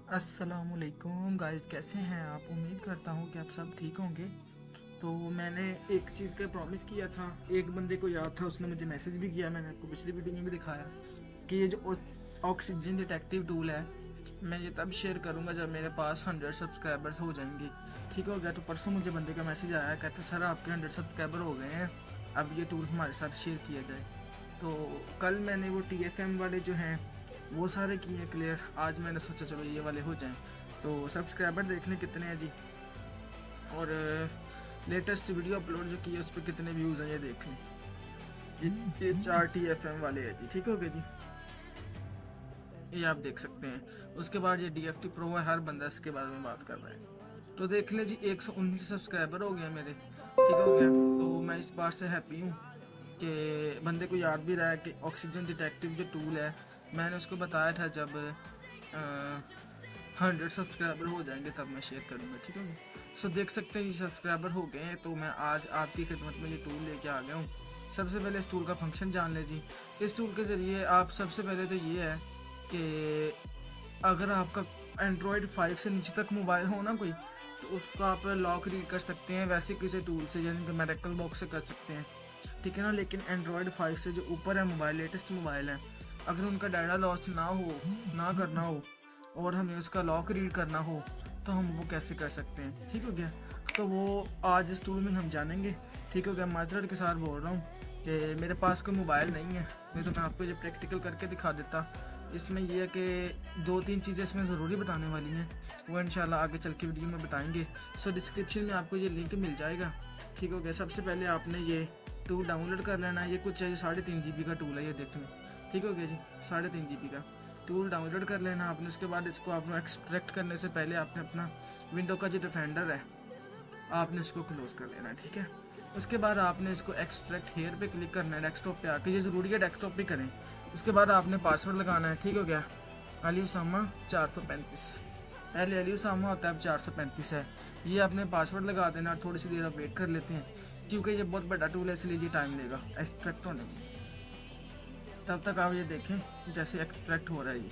अस्सलामुअलैकुम गाइस, कैसे हैं आप? उम्मीद करता हूँ कि आप सब ठीक होंगे। तो मैंने एक चीज़ का प्रॉमिस किया था, एक बंदे को याद था, उसने मुझे मैसेज भी किया। मैंने आपको पिछली वीडियो में भी दिखाया कि ये जो ऑक्सीजन डिटेक्टिव टूल है, मैं ये तब शेयर करूँगा जब मेरे पास 100 सब्सक्राइबर्स हो जाएंगे। ठीक हो गया? तो परसों मुझे बंदे का मैसेज आया, कहते सर आपके 100 सब्सक्राइबर हो गए हैं, अब ये टूल हमारे साथ शेयर किया जाए। तो कल मैंने वो TFM वाले जो हैं वो सारे किए हैं क्लियर। आज मैंने सोचा चलो ये वाले हो जाएं। तो सब्सक्राइबर देखने कितने हैं जी, और लेटेस्ट वीडियो अपलोड जो की है उस पर कितने व्यूज़ हैं ये देख लें। ये 4 TFM वाले हैं जी। ठीक हो गया जी, ये आप देख सकते हैं। उसके बाद ये DFT प्रो है, हर बंदा इसके बारे में बात कर रहा है। तो देख लें जी, 119 सब्सक्राइबर हो गए मेरे। ठीक हो गया? तो मैं इस बात से हैप्पी हूँ कि बंदे को याद भी रहा है कि ऑक्सीजन डिटेक्टिव जो टूल है, मैंने उसको बताया था जब 100 सब्सक्राइबर हो जाएंगे तब मैं शेयर करूँगा। ठीक है? सो देख सकते हैं ये सब्सक्राइबर हो गए हैं, तो मैं आज आपकी खिदमत में ये टूल लेके आ गया हूँ। सबसे पहले इस टूल का फंक्शन जान ले जी। इस टूल के ज़रिए आप सबसे पहले तो ये है कि अगर आपका एंड्रॉयड 5 से नीचे तक मोबाइल हो ना कोई, तो उसको आप लॉक रीड कर सकते हैं वैसे किसी टूल से, यानी कि मेरेकल बॉक्स से कर सकते हैं। ठीक है ना? लेकिन एंड्रॉयड 5 से जो ऊपर है मोबाइल, लेटेस्ट मोबाइल है, अगर उनका डाटा लॉस ना करना हो और हमें उसका लॉक रीड करना हो, तो हम वो कैसे कर सकते हैं। ठीक हो गया? तो वो आज इस टूल में हम जानेंगे। ठीक हो गया? माजरत के साथ बोल रहा हूँ कि मेरे पास कोई मोबाइल नहीं है, नहीं तो मैं आपको ये प्रैक्टिकल करके दिखा देता। इसमें यह है कि 2-3 चीज़ें इसमें ज़रूरी बताने वाली हैं, वो इंशाल्लाह आगे चल के वीडियो में बताएंगे। सो डिस्क्रिप्शन में आपको ये लिंक मिल जाएगा। ठीक हो गया? सबसे पहले आपने ये टूल डाउनलोड कर लेना है। ये कुछ 3.5 GB का टूल है, ये देख लें। ठीक हो गया जी? 3.5 GB का टूल डाउनलोड कर लेना आपने। उसके बाद इसको आपने एक्सट्रैक्ट करने से पहले आपने अपना विंडो का जो डिफेंडर है आपने इसको क्लोज कर लेना है। ठीक है? उसके बाद आपने इसको एक्सट्रैक्ट हेयर पे क्लिक करना है, डेस्कटॉप पे आके। ये ज़रूरी है डेस्कटॉप पे करें। उसके बाद आपने पासवर्ड लगाना है। ठीक हो गया? अली उसामा 435, पहले अली उसामा होता है, अब 435 है। ये आपने पासवर्ड लगा देना। थोड़ी सी देर आप वेट कर लेते हैं क्योंकि ये बहुत बड़ा टूल है, इसलिए ये टाइम लेगा एक्सट्रैक्ट होने में। तब तक आप ये देखें जैसे एक्सट्रैक्ट हो रहा है ये।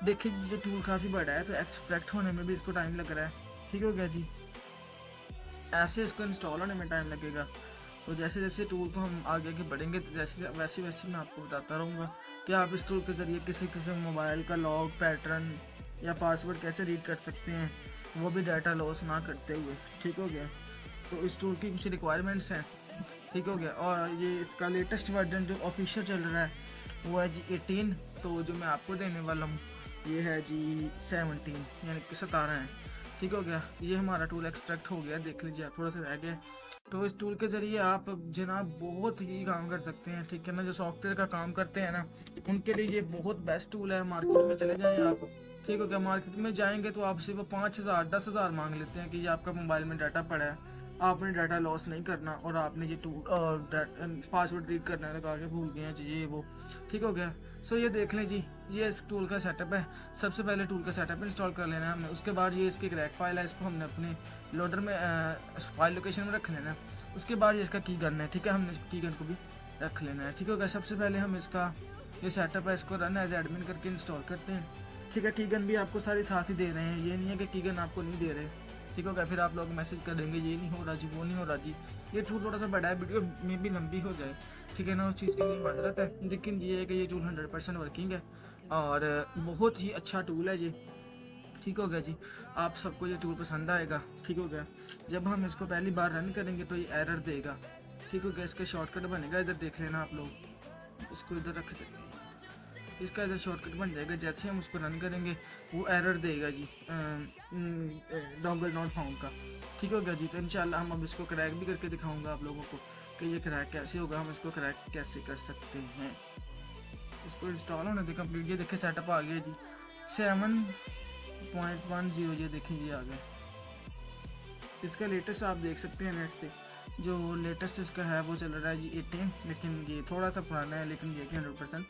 देखिए जी, ये टूल काफ़ी बड़ा है तो एक्सट्रैक्ट होने में भी इसको टाइम लग रहा है। ठीक हो गया जी? ऐसे इसको इंस्टॉल होने में टाइम लगेगा। तो जैसे जैसे टूल को हम आगे आगे बढ़ेंगे तो जैसे वैसे वैसे मैं आपको बताता रहूँगा कि आप इस टूल के ज़रिए किसी किसी मोबाइल का लॉग पैटर्न या पासवर्ड कैसे रीड कर सकते हैं, वो भी डाटा लॉस ना करते हुए। ठीक हो गया? तो इस टूल की कुछ रिक्वायरमेंट्स हैं। ठीक हो गया? और ये इसका लेटेस्ट वर्जन जो ऑफिशियल चल रहा है वो है जी 18। तो जो मैं आपको देने वाला हूँ ये है जी 17, यानी कि 17 है। ठीक हो गया? ये हमारा टूल एक्सट्रैक्ट हो गया, देख लीजिए आप, थोड़ा सा रह गया। तो इस टूल के ज़रिए आप जनाब बहुत ही काम कर सकते हैं। ठीक है ना? जो सॉफ्टवेयर का काम करते हैं ना, उनके लिए ये बहुत बेस्ट टूल है। मार्केट में चले जाएँ आप, ठीक हो गया? मार्केट में जाएंगे तो आपसे वो 5,000 10,000 मांग लेते हैं कि ये आपका मोबाइल में डाटा पड़ा है, आपने डाटा लॉस नहीं करना और आपने ये टूल पासवर्ड रीड करना लगा के भूल गए हैं जी, ये वो। ठीक हो गया? सो ये देख लें जी, ये इस टूल का सेटअप है। सबसे पहले टूल का सेटअप इंस्टॉल कर लेना है हमने। उसके बाद ये इसकी क्रैक फाइल है, इसको हमने अपने लोडर में फाइल लोकेशन में रख लेना है। उसके बाद ये इसका की गन है। ठीक है? हमने की गन को भी रख लेना है। ठीक हो गया? सबसे पहले हम इसका ये सेटअप है, इसको रन एज एडमिन करके इंस्टॉल करते हैं। ठीक है? की गन भी आपको सारी साथ ही दे रहे हैं, ये नहीं है कि की गन आपको नहीं दे रहे। ठीक हो गया? फिर आप लोग मैसेज कर देंगे ये नहीं हो रहा जी, वो नहीं हो रहा जी। ये टूल थोड़ा सा बड़ा है, वीडियो में भी लंबी हो जाए, ठीक है ना, उस चीज़ के लिए माजरत है। लेकिन ये है कि ये टूल 100% वर्किंग है और बहुत ही अच्छा टूल है ये। ठीक हो गया जी? आप सबको ये टूल पसंद आएगा। ठीक हो गया? जब हम इसको पहली बार रन करेंगे तो ये एरर देगा। ठीक हो गया? इसका शॉर्टकट बनेगा, इधर देख लेना आप लोग, इसको इधर रख देते हैं, इसका इधर शॉर्टकट बन जाएगा। जैसे हम उसको रन करेंगे वो एरर देगा जी, डोंगल नॉट फाउंड का। ठीक हो गया जी? तो इंशाल्लाह हम अब इसको क्रैक भी करके दिखाऊंगा आप लोगों को कि ये क्रैक कैसे होगा, हम इसको क्रैक कैसे कर सकते हैं। इसको इंस्टॉल होने दे कंप्लीट। ये देखिए सेटअप आ गया जी 7.10, ये देखिए ये आ गया। इसका लेटेस्ट आप देख सकते हैं नेट से जो लेटेस्ट इसका है वो चल रहा है जी 18, लेकिन ये थोड़ा सा पुराना है, लेकिन ये कि 100%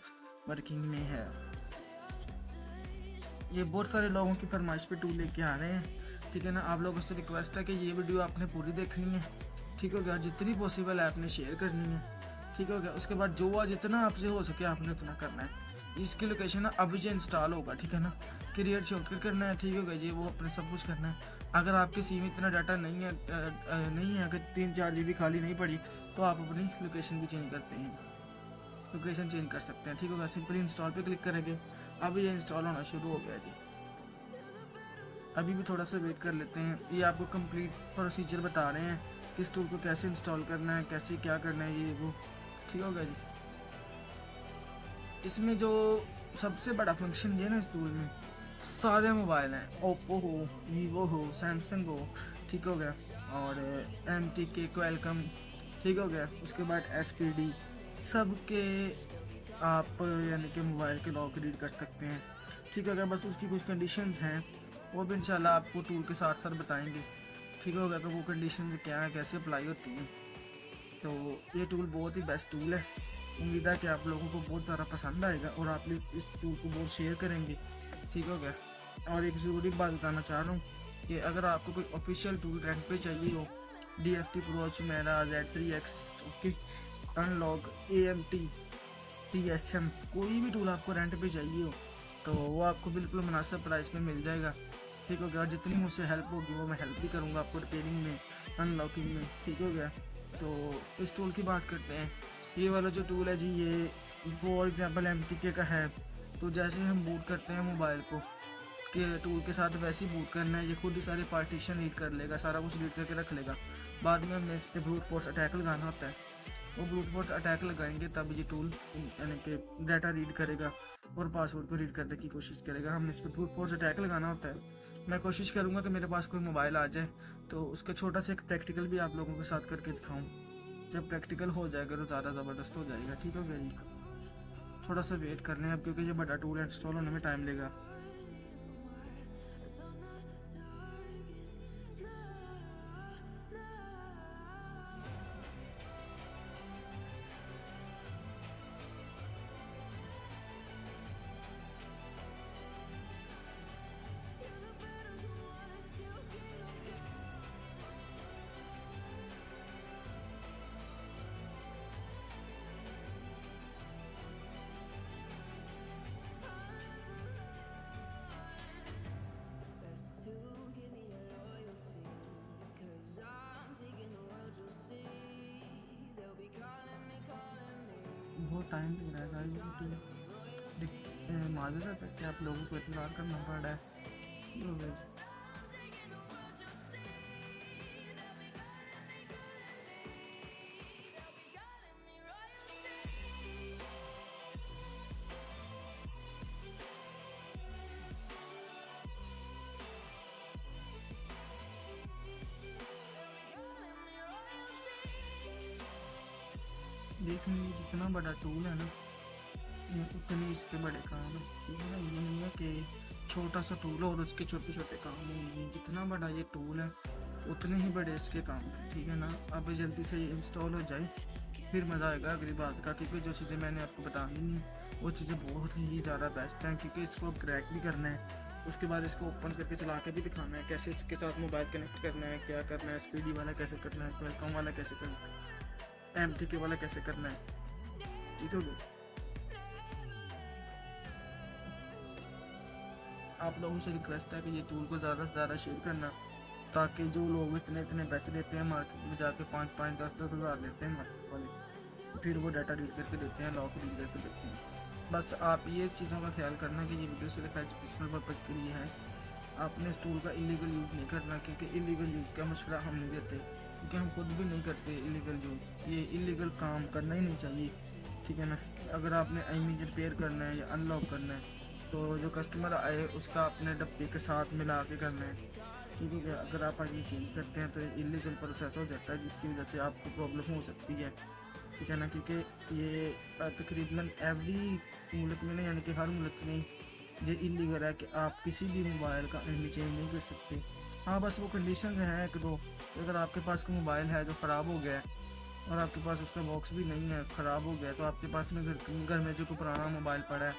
वर्किंग में है। ये बहुत सारे लोगों की फरमाइश पे टूल लेके आ रहे हैं, ठीक है ना। आप लोगों से रिक्वेस्ट है कि ये वीडियो आपने पूरी देखनी है, ठीक हो गया। जितनी पॉसिबल है आपने शेयर करनी है, ठीक हो गया। उसके बाद जो आज जितना आपसे हो सके आपने उतना करना है। इसकी लोकेशन अभी जो इंस्टॉल होगा, ठीक है ना, क्रिएट शॉर्टकट करना है, ठीक हो गया। ये वो अपने सब कुछ करना है। अगर आपकी सिम में इतना डाटा नहीं है अगर 3-4 GB खाली नहीं पड़ी, तो आप अपनी लोकेशन भी चेंज करते हैं, लोकेशन चेंज कर सकते हैं, ठीक होगा। सिंपली इंस्टॉल पे क्लिक करेंगे। अभी ये इंस्टॉल होना शुरू हो गया जी। अभी भी थोड़ा सा वेट कर लेते हैं। ये आपको कंप्लीट प्रोसीजर बता रहे हैं कि इस टूल को कैसे इंस्टॉल करना है, कैसे क्या करना है, ये वो, ठीक होगा जी। इसमें जो सबसे बड़ा फंक्शन ये ना, इस टूल में सारे मोबाइल हैं, ओप्पो हो, वीवो हो, सैमसंग हो, ठीक हो गया, और MTK क्वालकॉम, ठीक हो गया। उसके बाद SPD, सब के आप यानी कि मोबाइल के लॉक रीड कर सकते हैं, ठीक हो गया। बस उसकी कुछ कंडीशंस हैं, वो भी इंशाल्लाह आपको टूल के साथ साथ बताएंगे, ठीक हो गया, कि वो कंडीशन क्या है, कैसे अप्लाई होती हैं। तो ये टूल बहुत ही बेस्ट टूल है। उम्मीद है कि आप लोगों को बहुत ज़्यादा पसंद आएगा और आप इस टूल को बहुत शेयर करेंगे, ठीक हो गया। और एक ज़रूरी बात बताना चाह रहा हूँ कि अगर आपको कोई ऑफिशियल टूल रेंट पे चाहिए हो, DFT Pro, Chimera, Z3X, okay, unlock, AMT, TSM, कोई भी टूल आपको रेंट पे चाहिए हो तो वो आपको बिल्कुल मुनासिब प्राइस में मिल जाएगा, ठीक हो गया। और जितनी मुझसे हेल्प होगी वो मैं हेल्प भी करूँगा आपको रिपेयरिंग में, अनलॉकिंग में, ठीक हो गया। तो इस टूल की बात करते हैं। ये वाला जो टूल है जी, ये फॉर एग्जांपल MTK का है। तो जैसे हम बूट करते हैं मोबाइल को के टूल के साथ, वैसे ही बूट करना है। ये खुद ही सारे पार्टीशन रीड कर लेगा, सारा कुछ रीड करके रख लेगा। बाद में हमने इस पर ब्रूट फोर्स अटैक लगाना होता है। वो ब्रूट फोर्स अटैक लगाएंगे तब ये टूल यानी कि डाटा रीड करेगा और पासवर्ड को रीड करने की कोशिश करेगा। हमने इस पर ब्रूट फोर्स अटैक लगाना होता है। मैं कोशिश करूँगा कि मेरे पास कोई मोबाइल आ जाए तो उसका छोटा सा एक प्रैक्टिकल भी आप लोगों के साथ करके दिखाऊँ। जब प्रैक्टिकल हो जाएगा तो ज़्यादा ज़बरदस्त हो जाएगा, ठीक हो गया जी। थोड़ा सा वेट कर लें अब, क्योंकि ये बड़ा टूल इंस्टॉल होने में टाइम लेगा। बहुत टाइम लग रहा है गाइस, माजूर है कि आप लोगों को इंतज़ार करना पड़ रहा है, ठीक हो गया जी। देख लीजिए जितना बड़ा टूल है ना, ये उतने इसके बड़े काम है, ठीक है ना। ये नहीं है कि छोटा सा टूल और उसके छोटे छोटे काम नहीं, जितना बड़ा ये टूल है उतने ही बड़े इसके काम हैं, ठीक है ना। अब जल्दी से ये इंस्टॉल हो जाए फिर मज़ा आएगा अगली बात का, क्योंकि जो चीज़ें मैंने आपको बतानी नहीं वो चीज़ें बहुत ही ज़्यादा बेस्ट हैं, क्योंकि इसको क्रैक भी करना है। उसके बाद इसको ओपन करके चला के भी दिखाना है कैसे इसके साथ मोबाइल कनेक्ट करना है, क्या करना है, SPD वाला कैसे करना है, क्वालकॉम वाला कैसे करना है, MTK वाला कैसे करना है, ठीक है। आप लोगों से रिक्वेस्ट है कि ये टूल को ज़्यादा से ज़्यादा शेयर करना, ताकि जो लोग इतने इतने पैसे देते हैं मार्केट में जाके 5-5, 10-10 हज़ार लेते हैं मार्केट वाले, फिर वो डाटा रीड करके देते हैं, लॉक रीड करके देते हैं। बस आप ये चीज़ों का ख्याल करना कि ये वीडियो सिर्फ एजुकेशनल पर्पज़ के लिए है। आपने इस टूल का इलीगल यूज़ नहीं करना, क्योंकि इलीगल यूज़ का मशवरा हम नहीं देते, क्योंकि हम खुद भी नहीं करते इलीगल यूज़। ये इलीगल काम करना ही नहीं चाहिए, ठीक है ना। अगर आपने इमेज रिपेयर करना है या अनलॉक करना है तो जो कस्टमर आए उसका अपने डब्बे के साथ मिला के करना है, ठीक है। अगर आप आगे चेंज करते हैं तो इलीगल प्रोसेस हो जाता है, जिसकी वजह से आपको प्रॉब्लम हो सकती है, ठीक है ना। क्योंकि ये तकरीबन एवरी मुल्क में नहीं, यानी कि हर मुल्क में ये इलीगल है कि आप किसी भी मोबाइल का इमेज चेंज नहीं कर सकते। हाँ बस वो कंडीशन हैं एक दो। अगर आपके पास कोई मोबाइल है जो ख़राब हो गया है और आपके पास उसका बॉक्स भी नहीं है, ख़राब हो गया है, तो आपके पास में घर में जो कोई पुराना मोबाइल पड़ा है,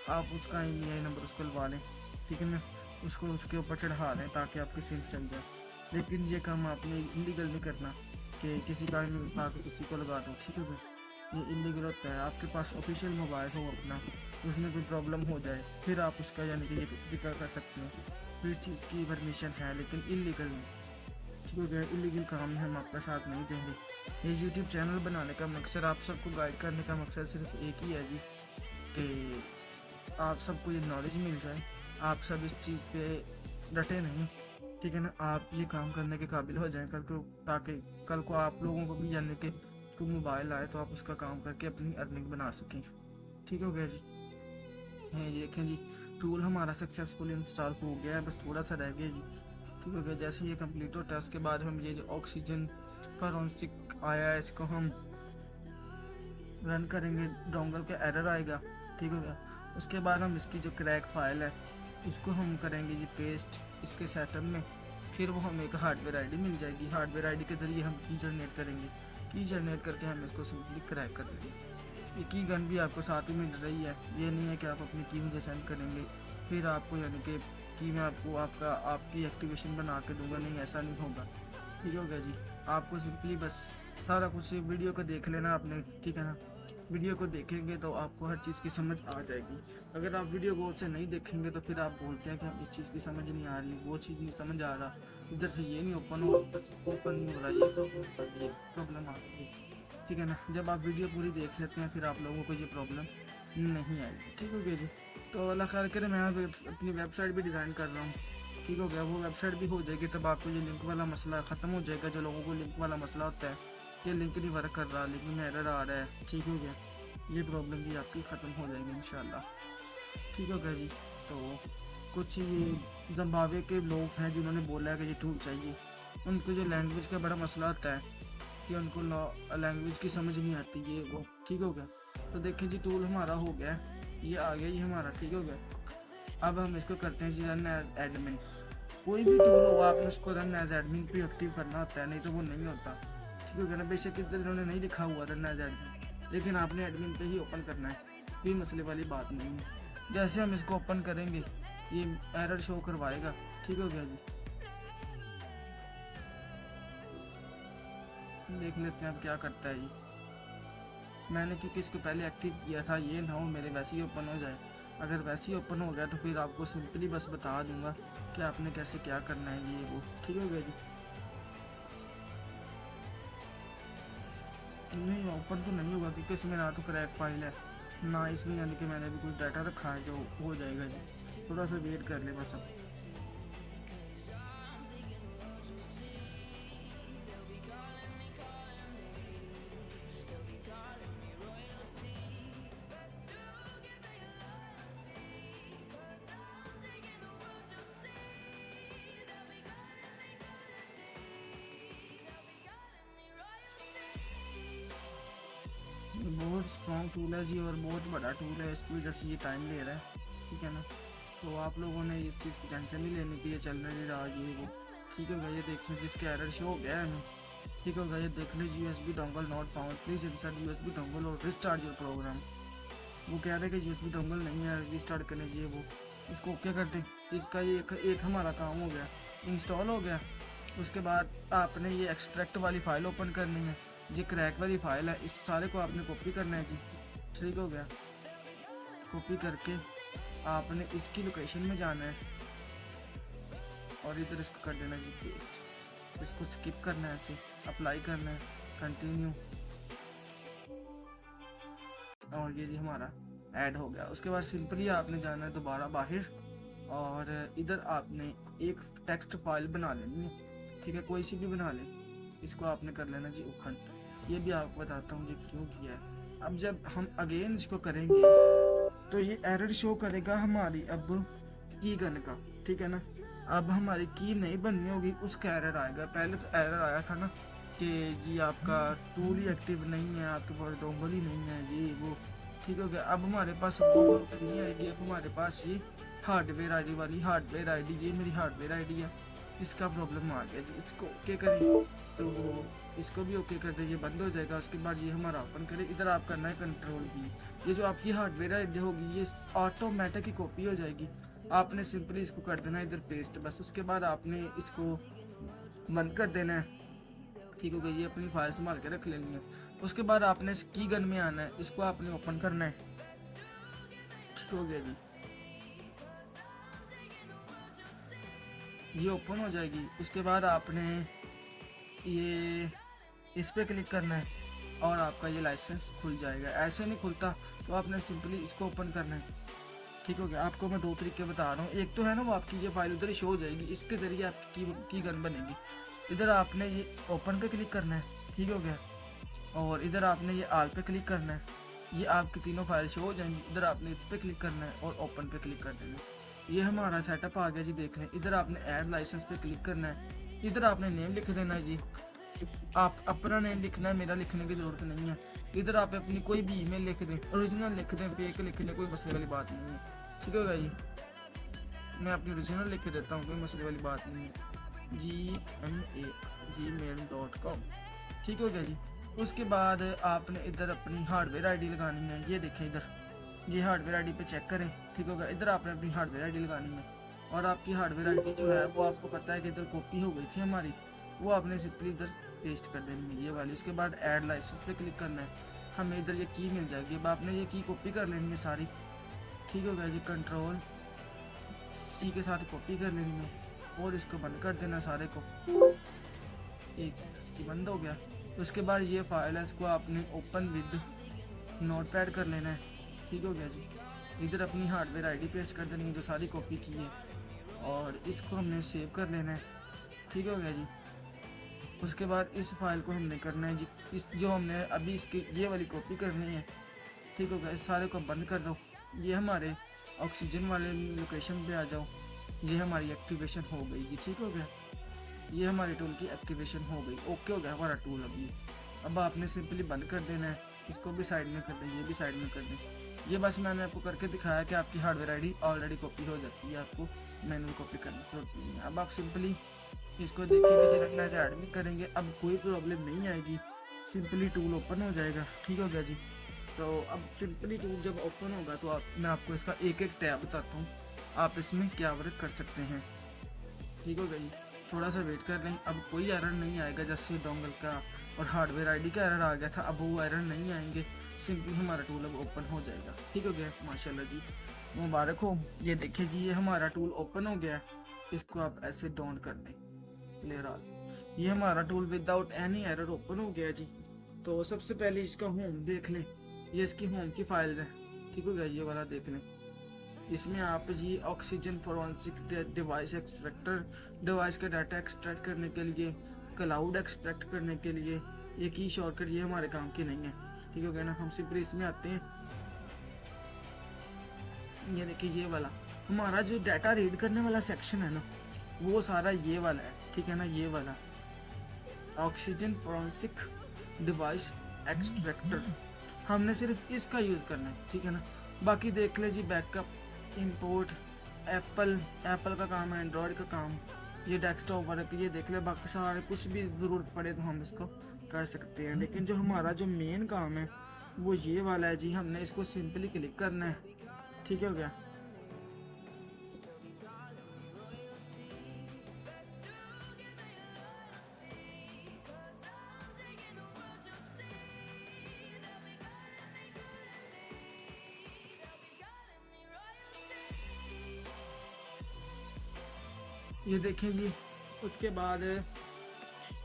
आप उसका ईएमआई नंबर उसको लगा लें, ठीक है ना, उसको उसके ऊपर चढ़ा दें ताकि आपकी सिम चल जाए। लेकिन ये काम आपने इलीगल नहीं करना कि किसी का ईमेल उठा के किसी को लगा दो, ठीक है भाई, ये इलीगल होता है। आपके पास ऑफिशियल मोबाइल हो अपना, उसमें कोई प्रॉब्लम हो जाए फिर आप उसका यानी कि ये जिक्र कर सकते हैं, फिर इस चीज़ की परमिशन है, लेकिन इलीगल नहीं, ठीक हो गया। इलीगल काम हम आपका साथ नहीं देंगे। ये यूट्यूब चैनल बनाने का मकसद, आप सबको गाइड करने का मकसद सिर्फ एक ही है जी, कि आप सबको ये नॉलेज मिल जाए, आप सब इस चीज़ पे डटे नहीं, ठीक है ना, आप ये काम करने के काबिल हो जाएं कल को, ताकि कल को आप लोगों को भी यानी कि कोई मोबाइल आए तो आप उसका काम करके अपनी अर्निंग बना सकें, ठीक हो गया जी। ये देखें जी, टूल हमारा सक्सेसफुल इंस्टॉल हो गया है, बस थोड़ा सा रह गया जी, ठीक हो गया। जैसे ये कंप्लीट होता है उसके बाद हम ये जो ऑक्सीजन फॉरेंसिक आया है इसको हम रन करेंगे, डोंगल का एरर आएगा, ठीक हो गया। उसके बाद हम इसकी जो क्रैक फाइल है उसको हम करेंगे ये पेस्ट इसके सेटअप में, फिर वो हमें एक हार्डवेयर आईडी मिल जाएगी, हार्डवेयर आईडी के ज़रिए हम की जनरेट करेंगे, की जनरेट करके हम इसको सिंपली क्रैक कर देंगे। ये की गन भी आपको साथ ही मिल रही है, ये नहीं है कि आप अपनी की मुझे सेंड करेंगे फिर आपको यानी कि मैं आपको आपकी एक्टिवेशन बना के दूंगा, नहीं ऐसा नहीं होगा, ठीक हो गया जी। आपको सिंपली बस सारा कुछ वीडियो को देख लेना आपने, ठीक है ना, वीडियो को देखेंगे तो आपको हर चीज़ की समझ आ जाएगी। अगर आप वीडियो गौर से नहीं देखेंगे तो फिर आप बोलते हैं कि हम इस चीज़ की समझ नहीं आ रही, वो चीज़ नहीं समझ आ रहा, इधर से ये नहीं ओपन हो, ओपन नहीं हो रहा, ये प्रॉब्लम आ रही है, ठीक है ना। जब आप वीडियो पूरी देख लेते हैं फिर आप लोगों को ये प्रॉब्लम नहीं आएगी, ठीक हो गया जी। तो अल्लाह खैर करे, मैं अपनी वेबसाइट भी डिज़ाइन कर रहा हूँ, ठीक हो गया, वो वेबसाइट भी हो जाएगी, तब आपको ये लिंक वाला मसला ख़त्म हो जाएगा। जो लोगों को लिंक वाला मसला होता है, ये लिंक नहीं वर्क कर रहा, लिंक में एरर आ रहा है, ठीक हो गया, ये प्रॉब्लम भी आपकी ख़त्म हो जाएगी इंशाल्लाह, ठीक हो गया जी। तो कुछ ये ज़िम्बाब्वे के लोग हैं जिन्होंने बोला है कि ये टूल चाहिए, उनको जो लैंग्वेज का बड़ा मसला आता है कि उनको लैंग्वेज की समझ नहीं आती, ये वो, ठीक हो गया। तो देखें जी, टूल हमारा हो गया, ये आ गया, ये हमारा ठीक हो गया। अब हम इसको करते हैं जी रन एज एडमिन। कोई भी टूल हो आपने उसको रन एज एडमिन पे एक्टिव करना होता है, नहीं तो वो नहीं होता, ठीक हो गया ना। बेशक इधर इन्होंने नहीं लिखा हुआ रन एज एडमिन, लेकिन आपने एडमिन पे ही ओपन करना है, कोई मसले वाली बात नहीं है। जैसे हम इसको ओपन करेंगे ये एरर शो करवाएगा, ठीक हो गया जी। देख लेते हैं अब क्या करता है जी। मैंने क्योंकि इसको पहले एक्टिव किया था, ये ना हो मेरे वैसे ही ओपन हो जाए। अगर वैसे ही ओपन हो गया तो फिर आपको सिंपली बस बता दूंगा कि आपने कैसे क्या करना है, ये वो, ठीक हो गया जी। नहीं ओपन तो नहीं होगा क्योंकि इसमें ना तो क्रैक फाइल है ना इसमें यानी कि मैंने भी कुछ डाटा रखा है जो हो जाएगा जी। थोड़ा सा वेट कर ले बस अब। बहुत स्ट्रॉन्ग टूल है जी और बहुत बड़ा टूल है, इसकी वजह से ये टाइम ले रहा है, ठीक है ना। तो आप लोगों ने इस चीज़ की टेंशन नहीं लेनी कि ये चल नहीं रहा ये वो, ठीक है भाई। ये देख लीजिए इसके एरर शो हो गया है हमें, ठीक है भाई। ये देख लीजिए USB dongle not found, please insert USB dongle और रिस्टार्ट योर प्रोग्राम। वो कह रहे हैं कि USB डोंगल नहीं है, रिस्टार्ट करने चाहिए वो, इसको ओके कर दें। इसका ये एक हमारा काम हो गया, इंस्टॉल हो गया। उसके बाद आपने ये एक्सट्रैक्ट वाली फ़ाइल ओपन करनी है, ये क्रैक वाली फ़ाइल है, इस सारे को आपने कॉपी करना है जी, ठीक हो गया। कॉपी करके आपने इसकी लोकेशन में जाना है और इधर इसको कर देना जी पेस्ट। इसको स्किप करना है, ऐसे अप्लाई करना है, कंटिन्यू, और ये जी हमारा ऐड हो गया। उसके बाद सिंपली आपने जाना है दोबारा बाहर और इधर आपने एक टेक्स्ट फाइल बना लेनी है, ठीक है, कोई सी भी बना लें। इसको आपने कर लेना जी ओपन। ये भी आपको बताता हूँ ये क्यों किया है। अब जब हम अगेन इसको करेंगे तो ये एरर शो करेगा हमारी अब की गन का, ठीक है ना। अब हमारी की नहीं बननी होगी, उसका एरर आएगा। पहले तो एरर आया था ना कि जी आपका टूल ही एक्टिव नहीं है, आपके पास डोंगल ही नहीं है जी वो, ठीक हो गया। अब हमारे पास डोंगल नहीं आएगी, अब हमारे पास ये हार्डवेयर आईडी वाली हार्डवेयर आईडी, ये मेरी हार्डवेयर आईडी है, इसका प्रॉब्लम आ गया जी, इसको ओके करें तो इसको भी ओके कर दीजिए, बंद हो जाएगा। उसके बाद ये हमारा ओपन करें, इधर आप करना है कंट्रोल भी। ये जो आपकी हार्डवेयर आईडी होगी ये ऑटोमेटिक ही कॉपी हो जाएगी, आपने सिंपली इसको कर देना है इधर पेस्ट बस। उसके बाद आपने इसको बंद कर देना है, ठीक हो गया। ये अपनी फाइल संभाल के रख लेनी है। उसके बाद आपने इस की गन में आना है, इसको आपने ओपन करना है, ठीक हो गया जी। ये ओपन हो जाएगी। उसके बाद आपने ये इस पर क्लिक करना है और आपका ये लाइसेंस खुल जाएगा। ऐसे नहीं खुलता तो आपने सिंपली इसको ओपन करना है, ठीक हो गया। आपको मैं 2 तरीके बता रहा हूँ, एक तो है ना वो आपकी ये फाइल उधर ही शो हो जाएगी, इसके ज़रिए आपकी की गन बनेगी। इधर आपने ये ओपन पे क्लिक करना है, ठीक हो गया। और इधर आपने ये आल पे क्लिक करना है, ये आपकी तीनों फाइल शो हो जाएंगी। इधर आपने इस पर क्लिक करना है और ओपन पे क्लिक कर देना है। ये हमारा सेटअप आ गया जी, देख लें। इधर आपने ऐड लाइसेंस पे क्लिक करना है, इधर आपने नेम लिख देना है जी, आप अपना नेम लिखना है, मेरा लिखने की ज़रूरत नहीं है। इधर आप अपनी कोई भी ईमेल लिख दें, ओरिजिनल लिख दें, फेक लिख दें, कोई मसले वाली बात नहीं है, ठीक होगा जी। मैं अपनी ओरिजिनल लिख के देता हूँ, कोई मसले वाली बात नहीं है। gmail.com, ठीक हो गया जी। उसके बाद आपने इधर अपनी हार्डवेयर आईडी लगानी है, ये देखें इधर, ये हार्डवेयर आईडी पे चेक करें, ठीक होगा। इधर आपने अपनी हार्डवेयर आईडी लगानी है और आपकी हार्डवेयर आईडी जो है वो आपको पता है कि इधर कॉपी हो गई थी हमारी, वो आपने सिंपली इधर पेस्ट कर देनी है ये वाली। उसके बाद ऐड लाइसेंस पे क्लिक करना है, हमें इधर ये की मिल जाएगी। अब आपने ये की कॉपी कर लेनी है सारी, ठीक हो गया जी। कंट्रोल सी के साथ कॉपी कर लेनी है और इसको बंद कर देना सारे को, एक बंद हो गया। उसके बाद ये फाइल है, इसको आपने ओपन विद नोटपैड कर लेना है, ठीक हो गया जी। इधर अपनी हार्डवेयर आईडी पेस्ट कर देनी है जो सारी कॉपी की है और इसको हमने सेव कर लेना है, ठीक हो गया जी। उसके बाद इस फाइल को हमने करना है जी, इस जो हमने अभी इसकी ये वाली कॉपी करनी है, ठीक हो गया। इस सारे को बंद कर दो। ये हमारे ऑक्सीजन वाले लोकेशन पे आ जाओ, ये हमारी एक्टिवेशन हो गई जी, ठीक हो गया। ये हमारे टूल की एक्टिवेशन हो गई, ओके हो गया हमारा टूल। अब आपने सिंपली बंद कर देना है, इसको भी साइड में कर दें, ये भी साइड में कर दें। ये बस मैंने आपको करके दिखाया कि आपकी हार्डवेयर आईडी ऑलरेडी कॉपी हो जाती है, आपको मैनुअल कॉपी करनी की जरूरत नहीं है। अब आप सिंपली इसको देखेंगे, रखना है एडमिट करेंगे, अब कोई प्रॉब्लम नहीं आएगी, सिंपली टूल ओपन हो जाएगा, ठीक हो गया जी। तो अब सिंपली टूल जब ओपन होगा तो मैं आपको इसका एक एक टैब बताता हूँ, आप इसमें क्या वर्क कर सकते हैं, ठीक हो गया जी। थोड़ा सा वेट कर लें, अब कोई एरर नहीं आएगा। जैसे डोंगल का और हार्डवेयर आईडी का एरर आ गया था, अब वो एरर नहीं आएंगे, सिंपली हमारा टूल अब ओपन हो जाएगा, ठीक हो गया। माशाल्लाह जी, मुबारक हो। ये देखिए जी, ये हमारा टूल ओपन हो गया। इसको आप ऐसे डाउन कर दें, क्लियर ऑल। ये हमारा tool without any error open हो गया जी। तो सबसे पहले इसका होम देख लें, ये इसकी होम की फाइल्स हैं, ठीक हो गया। ये वाला देख लें, इसमें आप जी oxygen forensic device extractor, device का डाटा एक्सट्रैक्ट करने के लिए, क्लाउड एक्सट्रैक्ट करने के लिए ये की शॉर्टकट ये हमारे काम की नहीं है, ठीक हो गया ना। हम सिंपली इसमें आते हैं, ये देखिए ये वाला हमारा जो डाटा रीड करने वाला सेक्शन है ना, वो सारा ये वाला है, ठीक है ना। ये वाला ऑक्सीजन फॉरेंसिक डिवाइस एक्सट्रैक्टर, हमने सिर्फ इसका यूज़ करना है, ठीक है ना। बाकी देख ले जी, बैकअप, इंपोर्ट, एप्पल का काम है, एंड्रॉयड का काम, ये डेस्कटॉप वर्क, ये देख ले। बाकी सारे कुछ भी ज़रूरत पड़े तो हम इसको कर सकते हैं, लेकिन जो हमारा जो मेन काम है वो ये वाला है जी। हमने इसको सिंपली क्लिक करना है, ठीक हो गया। ये देखें जी, उसके बाद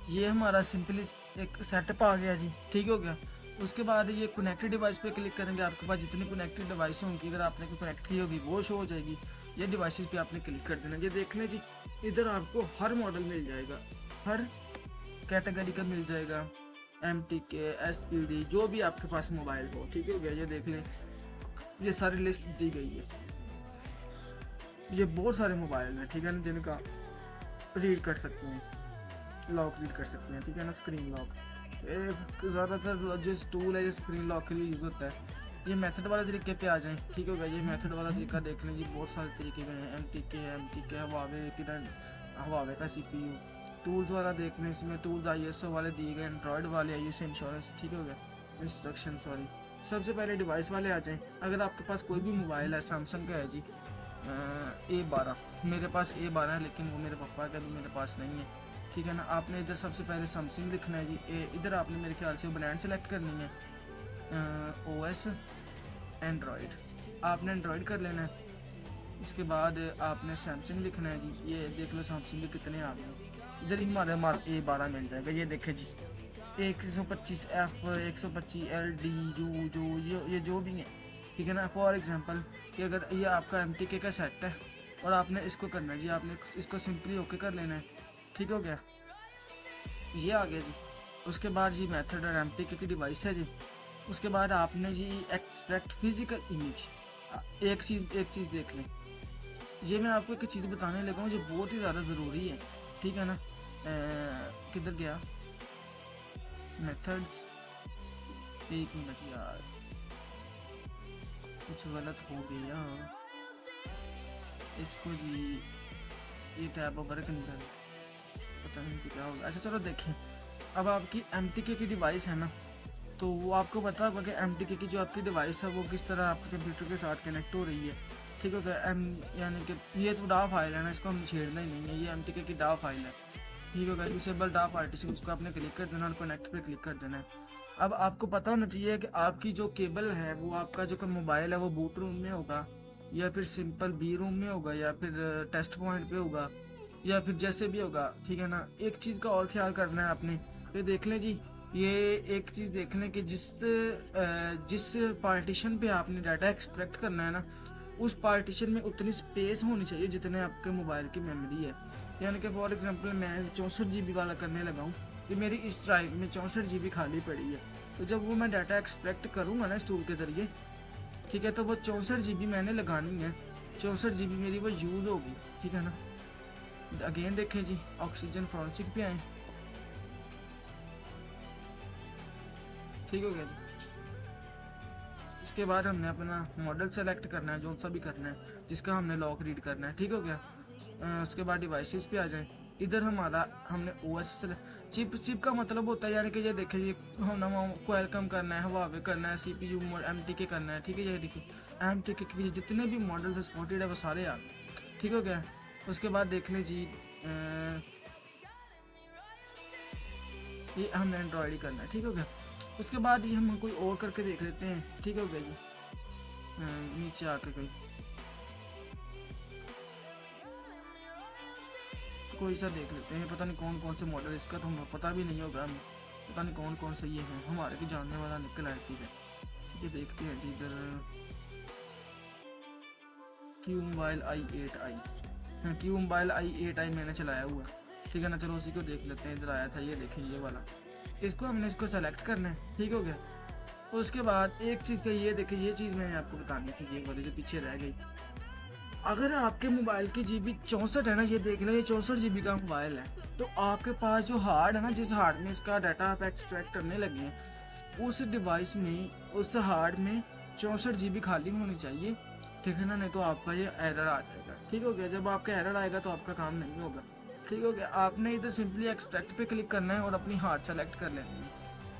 ये हमारा सिंपली एक सेटअप आ गया जी, ठीक हो गया। उसके बाद ये कनेक्टेड डिवाइस पे क्लिक करेंगे, आपके पास जितनी कनेक्टेड डिवाइस होंगी, अगर आपने कोई कनेक्ट की होगी वो शो हो जाएगी। ये डिवाइसेस पे आपने क्लिक कर देना। ये देख लें जी, इधर आपको हर मॉडल मिल जाएगा, हर कैटेगरी का मिल जाएगा, MTK, SPD, जो भी आपके पास मोबाइल हो, ठीक हो गया। ये देख लें, ये सारी लिस्ट दी गई है। ये बहुत सारे मोबाइल हैं, ठीक है ना, जिनका रीड कर सकते हैं, लॉक रीड कर सकते हैं, ठीक है ना। स्क्रीन लॉक ज़्यादातर जो टूल है ये स्क्रीन लॉक के लिए यूज़ होता है। ये मेथड वाले तरीके पे आ जाएं, ठीक हो गया। ये मेथड वाला तरीका देख लें जी, बहुत सारे तरीके के हैं, MTK है, Huawei, हवावे का CPU। टूल्स वाला देखने इसमें टूल्स ISO वाले दिए गए, एंड्रॉयड वाले ISO इंश्योरेंस, ठीक हो गया, इंस्ट्रक्शन सॉरी। सबसे पहले डिवाइस वाले आ जाएं। अगर आपके पास कोई भी मोबाइल है, सैमसंग का है जी A12, मेरे पास A12 है लेकिन वो मेरे पापा का भी मेरे पास नहीं है, ठीक है ना। आपने इधर सबसे पहले सैमसंग लिखना है जी। इधर आपने मेरे ख्याल से ब्रांड सेलेक्ट करनी है, OS एंड्रॉयड, आपने एंड्रॉयड कर लेना है। उसके बाद आपने सैमसंग लिखना है जी। ये देख लो सैमसंग के कितने आ गए, इधर ही हमारे A12 मिल जाएगा। ये देखे जी 125F 125L D जो ये जो भी है, ठीक है ना। फॉर एग्जांपल कि अगर ये आपका MTK का सेट है और आपने इसको करना है जी, आपने इसको सिंपली ओके कर लेना है, ठीक हो गया, ये आ गया जी। उसके बाद जी मेथड और MTK की डिवाइस है जी। उसके बाद आपने जी एक्सट्रैक्ट फिजिकल इमेज। एक चीज़ देख लें, ये मैं आपको एक चीज़ बताने लगा हूँ जो बहुत ही ज़्यादा ज़रूरी है, ठीक है ना। किधर गया मेथड्स, एक मिनट यार कुछ गलत हो गया इसको जी, ये टैब वर्क नहीं कर, पता नहीं क्या होगा। अच्छा चलो देखें, अब आपकी MTK की डिवाइस है ना, तो वो आपको पता होगा कि MTK की जो आपकी डिवाइस है वो किस तरह आपके कंप्यूटर के साथ कनेक्ट हो रही है, ठीक है। यानी कि ये तो डा फाइल है ना, इसको हम छेड़ना ही नहीं है, ये MTK की डा फाइल है, ठीक है। डिसेबल डा पार्टीशन, उसको आपने क्लिक कर देना और कनेक्ट पे क्लिक कर देना है। अब आपको पता होना चाहिए कि आपकी जो केबल है वो आपका जो मोबाइल है वो बूट रूम में होगा या फिर सिंपल B रूम में होगा या फिर टेस्ट पॉइंट पे होगा या फिर जैसे भी होगा, ठीक है ना। एक चीज़ का और ख्याल करना है आपने, तो देख लें जी, ये एक चीज़ देख लें कि जिस पार्टीशन पे आपने डाटा एक्सट्रैक्ट करना है ना, उस पार्टीशन में उतनी स्पेस होनी चाहिए जितने आपके मोबाइल की मेमोरी है। यानी कि फॉर एग्जांपल मैं 64 GB वाला करने लगा हूँ, कि मेरी इस ड्राइव में 64 GB खाली पड़ी है, तो जब वो मैं डाटा एक्सट्रैक्ट करूँगा ना इस टूल के ज़रिए, ठीक है, तो वो 64 GB मैंने लगानी है, 64 GB मेरी वो यूज़ होगी, ठीक है ना। अगेन देखें जी, ऑक्सीजन फॉरेंसिक पे आए, ठीक हो गया जी। उसके बाद हमने अपना मॉडल सेलेक्ट करना है, जो सा भी करना है जिसका हमने लॉक रीड करना है, ठीक हो गया। उसके बाद डिवाइसेस पे आ जाएं। इधर हमने OS चिप का मतलब होता है, यानी कि ये देखिए ये हम क्वालकॉम करना है, हवावे करना है, CPU MTK करना है, ठीक है। ये देखिए MTK के जितने भी मॉडल्स सपोर्टेड है वो सारे आ गए, ठीक हो गया। उसके बाद देख लें जी, ये हमने एंड्रॉयड ही करना है, ठीक हो गया। उसके बाद ये हम कोई और करके देख लेते हैं, ठीक हो गया जी। नीचे आके कोई सा देख लेते हैं, पता नहीं कौन कौन से मॉडल, इसका तो हमें पता भी नहीं होगा, पता नहीं कौन कौन से ये हैं, हमारे भी जानने वाला निकल आए, ठीक है। ये देखते हैं जी, इधर Q Mobile i8i, हाँ Q Mobile i8i मैंने चलाया हुआ है, ठीक है ना। चलो उसी को देख लेते हैं, इधर आया था ये देखें ये वाला, इसको सेलेक्ट करना है, ठीक हो गया। उसके बाद एक चीज़ का ये देखें, ये चीज़ मैंने आपको बतानी थी, ये वाली जो पीछे रह गई। अगर आपके मोबाइल की GB 64 है ना, ये देख लो ये 64 GB का मोबाइल है, तो आपके पास जो हार्ड है ना, जिस हार्ड में इसका डाटा आप एक्सट्रैक्ट करने लगे हैं, उस डिवाइस में उस हार्ड में 64 GB खाली होनी चाहिए, ठीक है ना। नहीं तो आपका ये एरर आ जाएगा, ठीक हो गया। जब आपका एरर आएगा तो आपका काम नहीं होगा, ठीक हो गया। आपने इधर सिंपली एक्सट्रैक्ट पे क्लिक करना है और अपनी हार्ड सेलेक्ट कर लेनी है,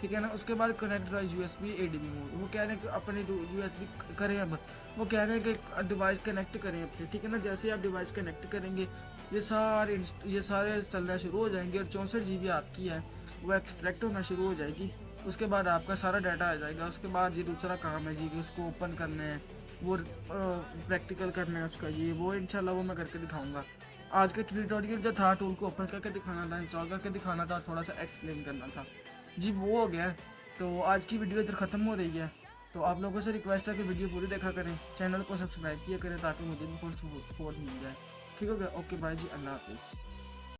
ठीक है ना। उसके बाद कनेक्ट USB ADB मोड, वो कह रहे हैं कि अपने USB करें, अब वो कह रहे हैं कि डिवाइस कनेक्ट करें अपने, ठीक है ना। जैसे ही आप डिवाइस कनेक्ट करेंगे ये सारे चलना शुरू हो जाएंगे और 64 GB आपकी है वो एक्सट्रैक्ट होना शुरू हो जाएगी। उसके बाद आपका सारा डाटा आ जाएगा। उसके बाद ये दूसरा काम है जी कि उसको ओपन करना है, वो प्रैक्टिकल करना है उसका, ये वो इंशाल्लाह वो मैं करके दिखाऊंगा। आज के ट्यूटोरियल जो था, टूल को ओपन करके दिखाना था, इंस्टॉल करके दिखाना था, थोड़ा सा एक्सप्लेन करना था जी, वो हो गया। तो आज की वीडियो इधर ख़त्म हो रही है, तो आप लोगों से रिक्वेस्ट है कि वीडियो पूरी देखा करें, चैनल को सब्सक्राइब किया करें ताकि मुझे भी फुल सपोर्ट मिल जाए, ठीक हो गया। ओके बाय जी, अल्लाह हाफिज़।